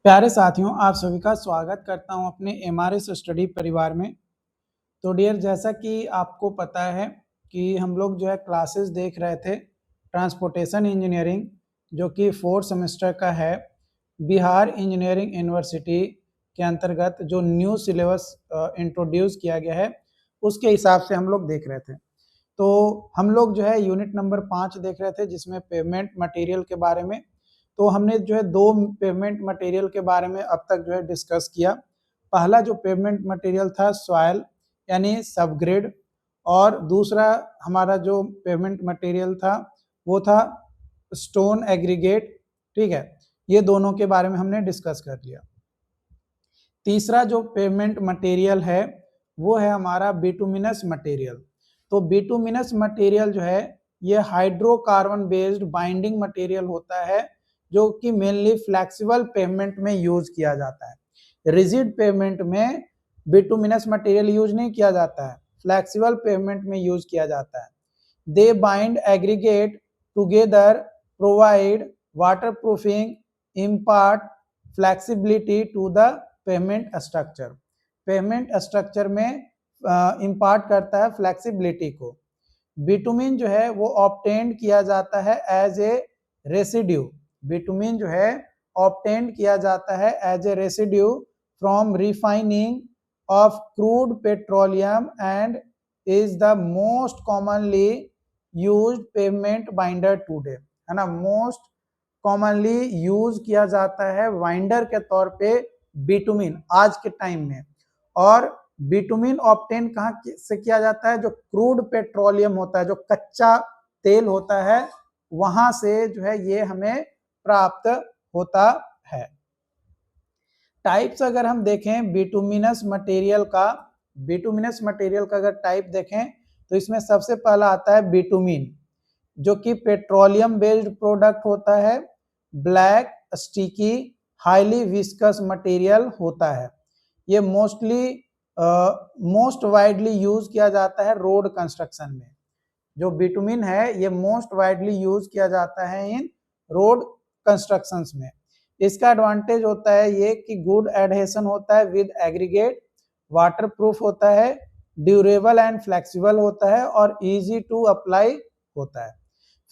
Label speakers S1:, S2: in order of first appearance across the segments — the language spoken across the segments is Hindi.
S1: प्यारे साथियों, आप सभी का स्वागत करता हूं अपने एमआरएस स्टडी परिवार में। तो डियर, जैसा कि आपको पता है कि हम लोग जो है क्लासेस देख रहे थे ट्रांसपोर्टेशन इंजीनियरिंग, जो कि 4th सेमेस्टर का है। बिहार इंजीनियरिंग यूनिवर्सिटी के अंतर्गत जो न्यू सिलेबस इंट्रोड्यूस किया गया है, उसके हिसाब से हम लोग देख रहे थे। तो हम लोग जो है यूनिट नंबर 5 देख रहे थे, जिसमें पेमेंट मटेरियल के बारे में। तो हमने जो है 2 पेमेंट मटेरियल के बारे में अब तक जो है डिस्कस किया। पहला जो पेमेंट मटेरियल था सॉइल यानी सबग्रेड, और दूसरा हमारा जो पेमेंट मटेरियल था वो था स्टोन एग्रीगेट। ठीक है, ये दोनों के बारे में हमने डिस्कस कर लिया। तीसरा जो पेमेंट मटेरियल है वो है हमारा बिटुमिनस मटेरियल। तो बिटुमिनस मटेरियल जो है ये हाइड्रोकार्बन बेस्ड बाइंडिंग मटेरियल होता है, जो कि मेनली फ्लेक्सिबल पेमेंट में यूज किया जाता है। रिजिड पेमेंट में बिटुमिनस मटेरियल यूज नहीं किया जाता है, फ्लेक्सिबल पेमेंट में यूज किया जाता है। They bind aggregate together, provide waterproofing, impart flexibility to the pavement structure. Pavement structure में इम्पार्ट करता है फ्लेक्सिबिलिटी को। बिटुमिन जो है वो ऑब्टेन्ड किया जाता है एज ए रेसिड्यू। बिटुमिन जो है ऑब्टेन्ड किया जाता है as a residue from refining of crude petroleum and is the most commonly used pavement binder today, है ना। मोस्ट कॉमनली यूज किया जाता है बाइंडर के तौर पे बिटुमिन आज के टाइम में। और बिटुमिन ऑब्टेन कहाँ से किया जाता है? जो क्रूड पेट्रोलियम होता है, जो कच्चा तेल होता है, वहां से जो है ये हमें प्राप्त होता है। टाइप्स अगर हम देखें बिटुमिनस मटेरियल का, बिटुमिनस मटेरियल का अगर टाइप देखें तो इसमें सबसे पहला आता है बिटुमिन, जो कि पेट्रोलियम बेस्ड प्रोडक्ट होता है। Black, sticky, highly viscous material होता है। ये मोस्ट वाइडली यूज किया जाता है रोड कंस्ट्रक्शन में। जो बिटुमिन है ये मोस्ट वाइडली यूज किया जाता है इन रोड कंस्ट्रक्शंस में। इसका एडवांटेज होता है ये कि गुड एडहेशन होता है विद एग्रीगेट, वाटरप्रूफ होता है, ड्यूरेबल एंड फ्लेक्सिबल होता है और इजी टू अप्लाई होता है।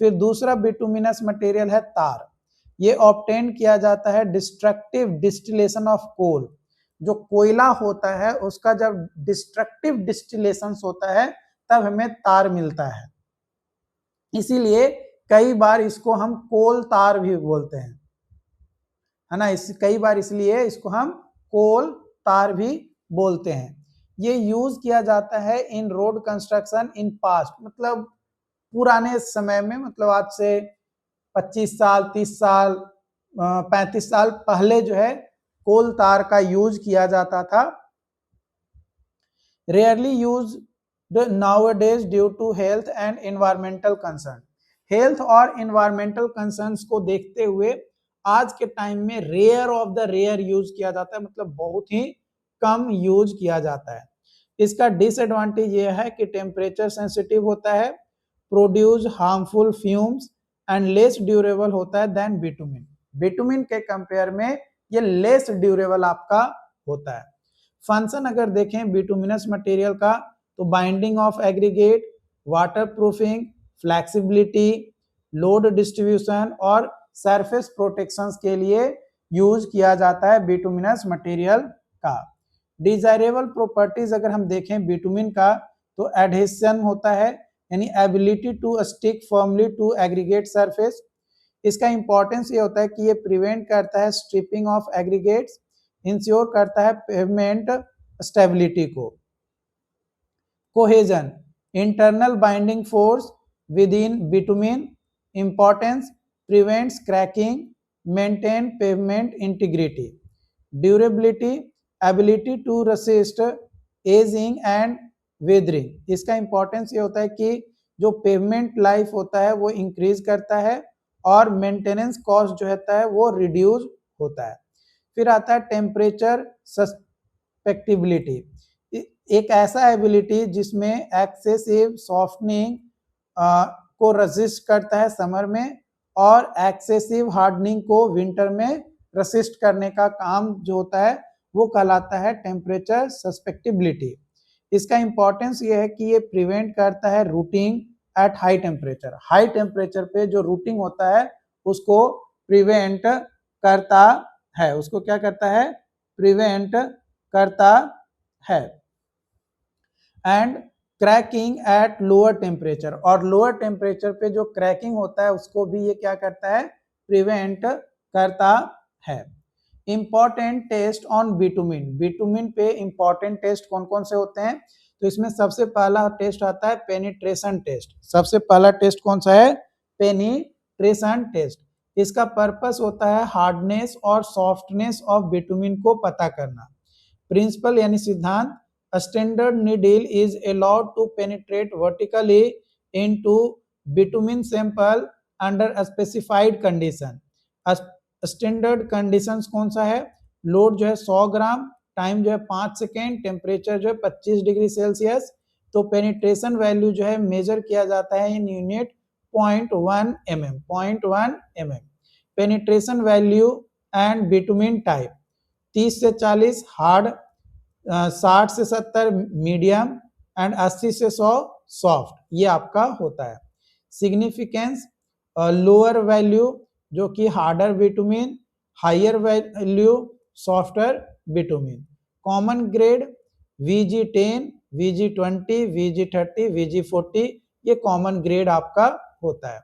S1: फिर दूसरा बिटुमिनस मटेरियल है तार। ये ऑब्टेन किया जाता है डिस्ट्रक्टिव डिस्टिलेशन ऑफ कोल। जो कोयला होता है उसका जब डिस्ट्रक्टिव डिस्टिलेशन होता है तब हमें तार मिलता है। इसीलिए कई बार इसको हम कोल तार भी बोलते हैं, है ना। कई बार इसलिए इसको हम कोल तार भी बोलते हैं। ये यूज किया जाता है इन रोड कंस्ट्रक्शन इन पास्ट, मतलब पुराने समय में, मतलब आज से 25 साल, 30 साल, 35 साल पहले जो है कोल तार का यूज किया जाता था। Rarely use nowadays due to health and environmental concern. Health और एनवायरमेंटल कंसर्न्स को देखते हुए आज के टाइम में rare of the rare use किया जाता है, मतलब बहुत ही कम यूज किया जाता है। इसका डिसएडवांटेज यह है कि टेम्परेचर सेंसिटिव होता है, produce harmful fumes and less durable होता है देन बिटुमिन। बिटुमिन के कंपेयर में ये लेस ड्यूरेबल आपका होता है। फंक्शन अगर देखें बिटुमिनस मटेरियल का तो binding of aggregate, waterproofing, flexibility, load distribution और सरफेस प्रोटेक्शंस के लिए यूज किया जाता है बिटुमिनस मटेरियल का। डिजायरेबल प्रॉपर्टीज अगर हम देखें बिटुमिन का तो एडहेशन होता है, यानी ability to stick firmly to aggregate surface. इसका इंपॉर्टेंस ये होता है कि ये प्रिवेंट करता है स्ट्रिपिंग ऑफ एग्रीगेट्स, इंश्योर करता है पेवमेंट स्टेबिलिटी को। Cohesion, internal binding force within bitumen, importance prevents cracking, maintain pavement integrity. Durability, ability to resist ageing and weathering. इसका इंपॉर्टेंस ये होता है कि जो पेवमेंट लाइफ होता है वो इंक्रीज करता है और मेंटेनेंस कॉस्ट जो होता है वो रिड्यूस होता है। फिर आता है टेम्परेचर सस्पेक्टिबिलिटी, एक ऐसा एबिलिटी जिसमें एक्सेसिव सॉफ्टनिंग को रेजिस्ट करता है समर में और एक्सेसिव हार्डनिंग को विंटर में रसिस्ट करने का काम जो होता है वो कहलाता है टेम्परेचर सस्पेक्टिबिलिटी। इसका इंपॉर्टेंस ये है कि ये प्रिवेंट करता है routing at high temperature. High temperature पे जो रूटिंग होता है उसको प्रिवेंट करता है, उसको क्या करता है, प्रिवेंट करता है। And cracking at lower temperature, और लोअर टेम्परेचर पे जो क्रैकिंग होता है उसको भी ये क्या करता है, प्रिवेंट करता है। Important test on bitumen, bitumen पे इंपॉर्टेंट टेस्ट कौन कौन से होते हैं, तो इसमें सबसे पहला टेस्ट आता है पेनिट्रेशन टेस्ट। सबसे पहला टेस्ट कौन सा है, पेनिट्रेशन टेस्ट। इसका पर्पस होता है हार्डनेस और सॉफ्टनेस ऑफ बिटुमिन को पता करना। प्रिंसिपल यानी सिद्धांत, a standard needle is allowed to penetrate vertically into bitumen sample under a specified condition। Standard conditions कौन सा है, लोड जो है 100 ग्राम, टाइम जो है 5 सेकेंड, टेम्परेचर जो है 25 डिग्री सेल्सियस। तो पेनिट्रेशन वैल्यू जो है मेजर किया जाता है in unit 0.1 mm, 0.1 mm। Penetration value and bitumen type 30 से 40 हार्ड, 60 से 70 मीडियम एंड 80 से 100 सॉफ्ट, ये आपका होता है। सिग्निफिकेंस, लोअर वैल्यू जो कि harder bitumen, higher value softer bitumen. Common grade VG10, VG20, VG30, VG40, ये कॉमन ग्रेड आपका होता है।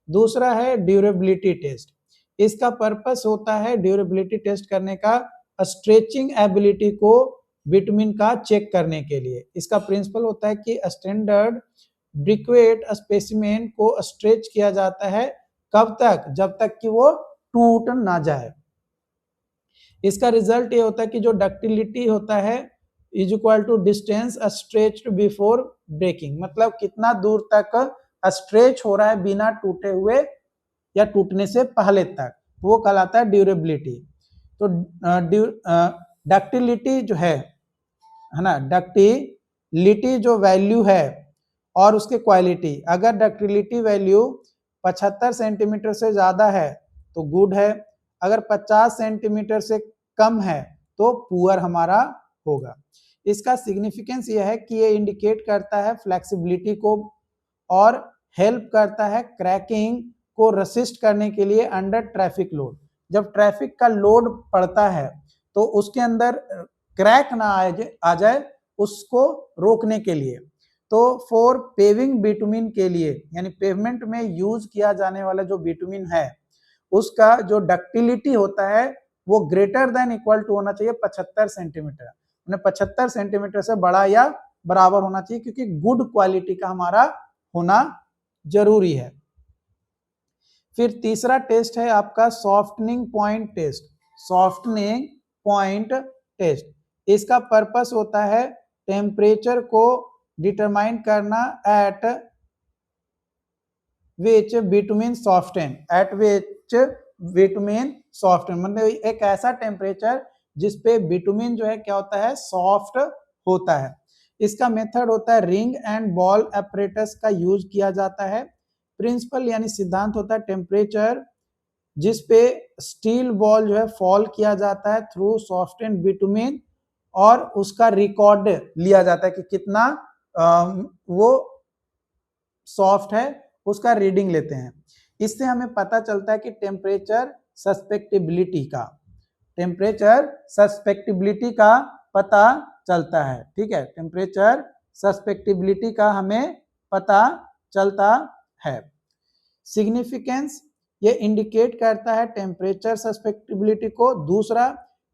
S1: दूसरा है ड्यूरेबिलिटी टेस्ट। इसका पर्पस होता है ड्यूरेबिलिटी टेस्ट करने का स्ट्रेचिंग एबिलिटी को बिटुमिन का चेक करने के लिए। इसका प्रिंसिपल होता है कि स्टैंडर्ड ब्रिक्वेट स्पेसिमेन को स्ट्रेच किया जाता है, कब तक, जब तक कि वो टूट ना जाए। इसका रिजल्ट ये होता है कि जो डक्टिलिटी होता है is equal to distance stretched before breaking, मतलब कितना दूर तक स्ट्रेच हो रहा है बिना टूटे हुए या टूटने से पहले तक, वो कहलाता है ड्यूरेबिलिटी। तो डक्टिलिटी जो है ना, डक्टिलिटी जो वैल्यू है और उसके क्वालिटी, अगर डक्टिलिटी वैल्यू 75 सेंटीमीटर से ज्यादा है तो गुड है, अगर 50 सेंटीमीटर से कम है तो पुअर हमारा होगा। इसका सिग्निफिकेंस यह है कि ये इंडिकेट करता है फ्लेक्सिबिलिटी को और हेल्प करता है क्रैकिंग को रेसिस्ट करने के लिए अंडर ट्रैफिक लोड। जब ट्रैफिक का लोड पड़ता है तो उसके अंदर क्रैक ना आ जाए उसको रोकने के लिए। तो फॉर पेविंग बिटुमिन के लिए, यानी पेवमेंट में यूज किया जाने वाला जो बिटुमिन है उसका जो डक्टिलिटी होता है वो ग्रेटर देन इक्वल टू होना चाहिए 75 सेंटीमीटर, 75 सेंटीमीटर से बड़ा या बराबर होना चाहिए, क्योंकि गुड क्वालिटी का हमारा होना जरूरी है। फिर तीसरा टेस्ट है आपका softening point test. Softening point test, इसका पर्पस होता है टेम्परेचर को डिटरमाइन करना at which bitumen soften, at which bitumen soften, मतलब एक ऐसा टेम्परेचर जिसपे बिटुमिन जो है क्या होता है, सॉफ्ट होता है। इसका मेथड होता है रिंग एंड बॉल एपरेटस का यूज किया जाता है। प्रिंसिपल यानी सिद्धांत होता है टेम्परेचर जिसपे स्टील बॉल जो है फॉल किया जाता है थ्रू सॉफ्टन बिटुमिन, और उसका रिकॉर्ड लिया जाता है कि कितना वो सॉफ्ट है, उसका रीडिंग लेते हैं। इससे हमें पता चलता है कि टेम्परेचर सस्पेक्टिबिलिटी का पता चलता है। ठीक है, टेम्परेचर सस्पेक्टिबिलिटी का हमें पता चलता है। सिग्निफिकेंस, ये इंडिकेट करता है टेम्परेचर सस्पेक्टिबिलिटी को। दूसरा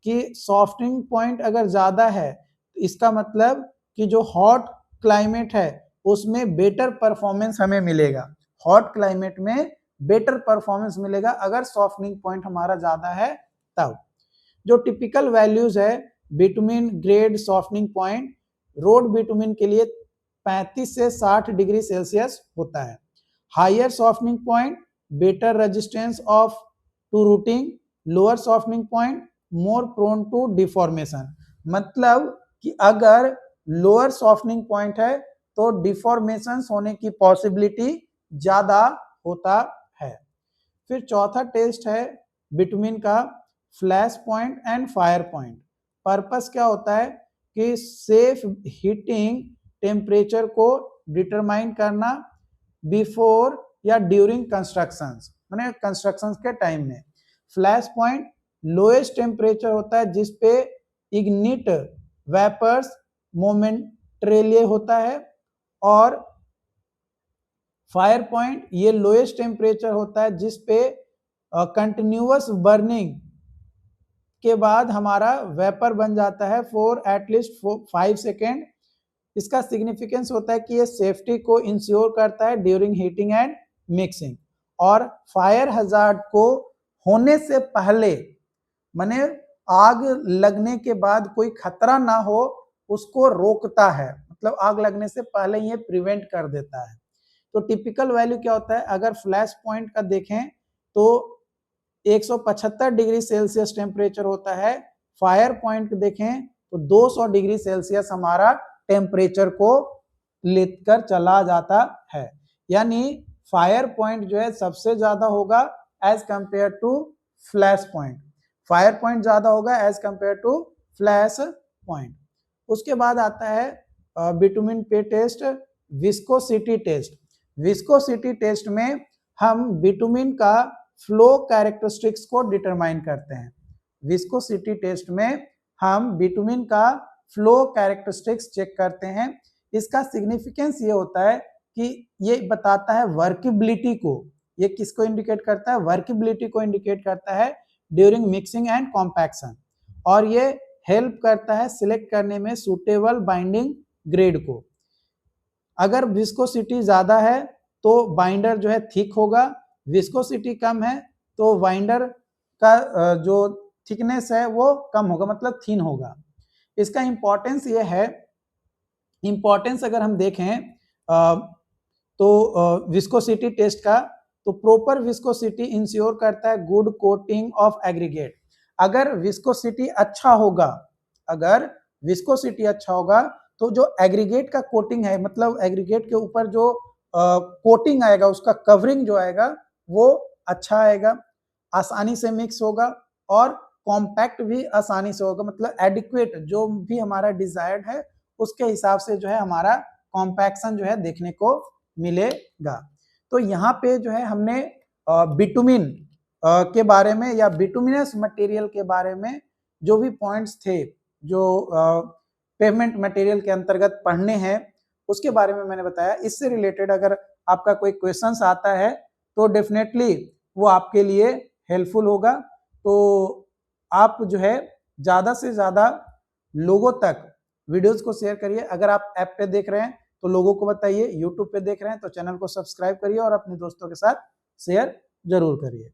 S1: कि सॉफ्टनिंग पॉइंट अगर ज्यादा है इसका मतलब कि जो हॉट क्लाइमेट है उसमें बेटर परफॉर्मेंस हमें मिलेगा, हॉट क्लाइमेट में बेटर परफॉर्मेंस मिलेगा अगर सॉफ्टनिंग पॉइंट हमारा ज्यादा है तब। जो टिपिकल वैल्यूज है bitumen grade softening point, road bitumen के लिए 35 से 60 डिग्री सेल्सियस होता है। Higher softening point better resistance of to rutting, lower softening point more prone to deformation, मतलब कि अगर लोअर सॉफ्टनिंग पॉइंट है तो डिफॉर्मेशन होने की पॉसिबिलिटी ज्यादा होता है। फिर चौथा टेस्ट है बिटुमिन का flash point and fire point. Purpose क्या होता है कि सेफ हीटिंग टेम्परेचर को डिटरमाइन करना बिफोर या ड्यूरिंग कंस्ट्रक्शंस, माने कंस्ट्रक्शंस के टाइम में। फ्लैश पॉइंट लोएस्ट टेम्परेचर होता है जिसपे इग्निट वेपर्स मोमेंटरीली होता है, और फायर पॉइंट ये लोएस्ट टेम्परेचर होता है जिसपे कंटिन्यूअस बर्निंग के बाद हमारा वेपर बन जाता है फॉर एटलीस्ट 5 सेकेंड। इसका सिग्निफिकेंस होता है कि ये सेफ्टी को इंश्योर करता है ड्यूरिंग हीटिंग एंड मिक्सिंग, और फायर हजार्ड को होने से पहले, माने आग लगने के बाद कोई खतरा ना हो उसको रोकता है, मतलब आग लगने से पहले ये प्रिवेंट कर देता है। तो टिपिकल वैल्यू क्या होता है, अगर फ्लैश पॉइंट का देखें तो 175 डिग्री सेल्सियस टेम्परेचर होता है। फायर पॉइंट देखें तो 200 डिग्री सेल्सियस हमारा टेम्परेचर को लेकर चला जाता है। यानी फायर पॉइंट जो है सबसे ज्यादा होगा as compare to flash point. Fire point ज्यादा होगा as compare to flash point. उसके बाद आता है बिटुमिन पे test, viscosity test. Viscosity test में हम बिटुमिन का फ्लो कैरेक्टरिस्टिक्स को डिटरमाइन करते हैं। विस्कोसिटी टेस्ट में हम बिटुमिन का फ्लो कैरेक्टरिस्टिक्स चेक करते हैं। इसका सिग्निफिकेंस ये होता है कि ये बताता है वर्केबिलिटी को। ये किसको इंडिकेट करता है, वर्केबिलिटी को इंडिकेट करता है ड्यूरिंग मिक्सिंग एंड कॉम्पैक्शन, और ये हेल्प करता है सिलेक्ट करने में सुटेबल बाइंडिंग ग्रेड को। अगर विस्कोसिटी ज्यादा है तो बाइंडर जो है थिक होगा, विस्कोसिटी कम है तो बाइंडर का जो थिकनेस है वो कम होगा, मतलब थिन होगा। इसका इंपॉर्टेंस ये है, इंपॉर्टेंस अगर हम देखें तो विस्कोसिटी टेस्ट का, तो प्रॉपर विस्कोसिटी इंश्योर करता है गुड कोटिंग ऑफ एग्रीगेट। अगर विस्कोसिटी अच्छा होगा, अगर विस्कोसिटी अच्छा होगा तो जो एग्रीगेट का कोटिंग है, मतलब एग्रीगेट के ऊपर जो कोटिंग आएगा, उसका कवरिंग जो आएगा वो अच्छा आएगा, आसानी से मिक्स होगा और कॉम्पैक्ट भी आसानी से होगा, मतलब एडिक्वेट जो भी हमारा डिजायर्ड है उसके हिसाब से जो है हमारा कॉम्पैक्शन जो है देखने को मिलेगा। तो यहाँ पे जो है हमने बिटुमिन के बारे में या बिटुमिनस मटेरियल के बारे में जो भी पॉइंट्स थे जो पेवमेंट मटेरियल के अंतर्गत पढ़ने हैं उसके बारे में मैंने बताया। इससे रिलेटेड अगर आपका कोई क्वेश्चंस आता है तो डेफिनेटली वो आपके लिए हेल्पफुल होगा। तो आप जो है ज़्यादा से ज़्यादा लोगों तक वीडियोस को शेयर करिए। अगर आप ऐप पे देख रहे हैं तो लोगों को बताइए, यूट्यूब पे देख रहे हैं तो चैनल को सब्सक्राइब करिए और अपने दोस्तों के साथ शेयर जरूर करिए।